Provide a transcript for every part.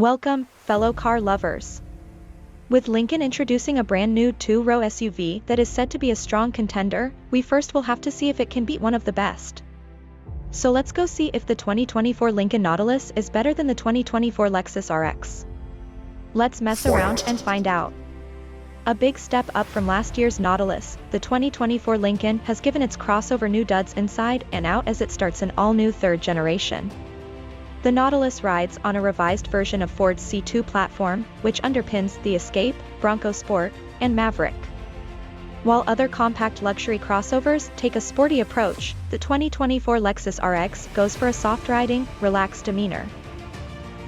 Welcome, fellow car lovers. With Lincoln introducing a brand new two-row SUV that is said to be a strong contender, we first will have to see if it can beat one of the best. So let's go see if the 2024 Lincoln Nautilus is better than the 2024 Lexus RX. Let's mess around and find out. A big step up from last year's Nautilus, the 2024 Lincoln has given its crossover new duds inside and out as it starts an all-new third generation. The Nautilus rides on a revised version of Ford's C2 platform, which underpins the Escape, Bronco Sport, and Maverick. While other compact luxury crossovers take a sporty approach, the 2024 Lexus RX goes for a soft-riding, relaxed demeanor.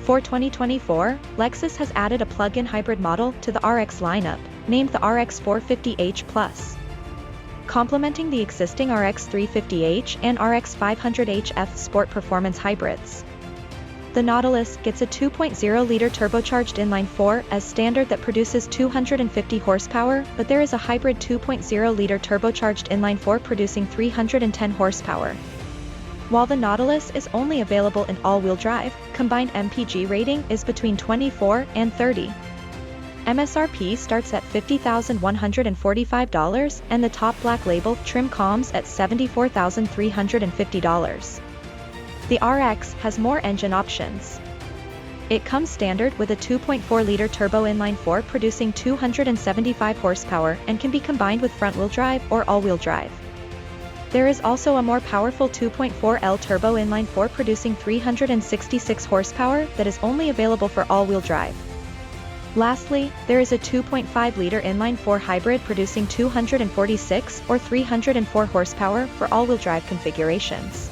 For 2024, Lexus has added a plug-in hybrid model to the RX lineup, named the RX 450h Plus. Complementing the existing RX 350h and RX 500hF Sport performance hybrids. The Nautilus gets a 2.0-liter turbocharged inline-4 as standard that produces 250 horsepower, but there is a hybrid 2.0-liter turbocharged inline-4 producing 310 horsepower. While the Nautilus is only available in all-wheel drive, combined MPG rating is between 24 and 30. MSRP starts at $50,145 and the top black label trim comes at $74,350. The RX has more engine options. It comes standard with a 2.4-liter turbo inline-4 producing 275 horsepower and can be combined with front-wheel drive or all-wheel drive. There is also a more powerful 2.4L turbo inline-4 producing 366 horsepower that is only available for all-wheel drive. Lastly, there is a 2.5-liter inline-4 hybrid producing 246 or 304 horsepower for all-wheel drive configurations.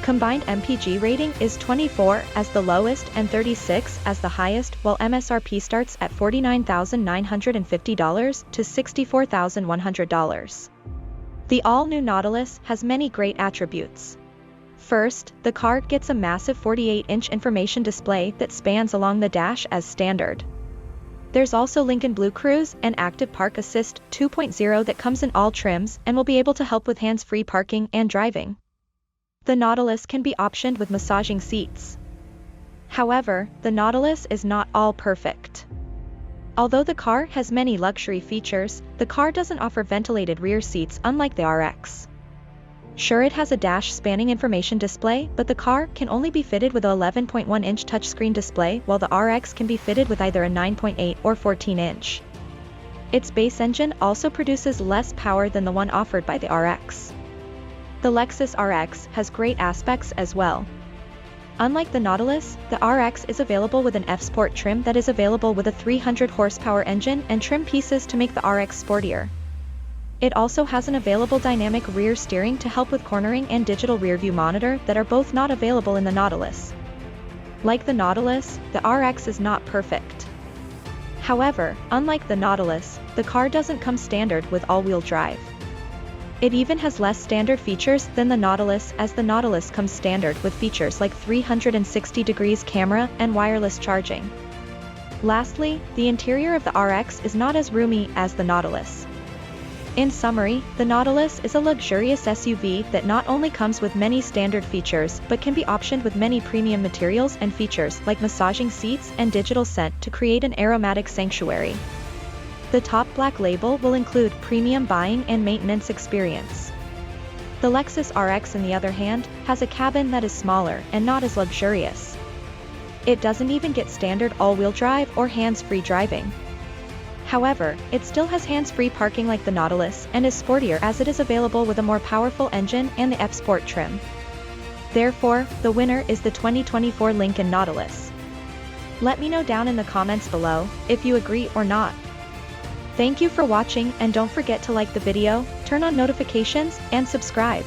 Combined MPG rating is 24 as the lowest and 36 as the highest, while MSRP starts at $49,950 to $64,100. The all-new Nautilus has many great attributes. First, the car gets a massive 48-inch information display that spans along the dash as standard. There's also Lincoln Blue Cruise and Active Park Assist 2.0 that comes in all trims and will be able to help with hands-free parking and driving. The Nautilus can be optioned with massaging seats. However, the Nautilus is not all perfect. Although the car has many luxury features, the car doesn't offer ventilated rear seats unlike the RX. Sure, it has a dash-spanning information display, but the car can only be fitted with a 11.1-inch touchscreen display, while the RX can be fitted with either a 9.8 or 14-inch. Its base engine also produces less power than the one offered by the RX. The Lexus RX has great aspects as well. Unlike the Nautilus, the RX is available with an F-Sport trim that is available with a 300 horsepower engine and trim pieces to make the RX sportier. It also has an available dynamic rear steering to help with cornering and digital rear-view monitor that are both not available in the Nautilus. Like the Nautilus, the RX is not perfect. However, unlike the Nautilus, the car doesn't come standard with all-wheel drive. It even has less standard features than the Nautilus, as the Nautilus comes standard with features like 360 degrees camera and wireless charging. Lastly, the interior of the RX is not as roomy as the Nautilus. In summary, the Nautilus is a luxurious SUV that not only comes with many standard features but can be optioned with many premium materials and features like massaging seats and digital scent to create an aromatic sanctuary. The top black label will include premium buying and maintenance experience. The Lexus RX, on the other hand, has a cabin that is smaller and not as luxurious. It doesn't even get standard all-wheel drive or hands-free driving. However, it still has hands-free parking like the Nautilus and is sportier as it is available with a more powerful engine and the F-Sport trim. Therefore, the winner is the 2024 Lincoln Nautilus. Let me know down in the comments below if you agree or not. Thank you for watching, and don't forget to like the video, turn on notifications, and subscribe.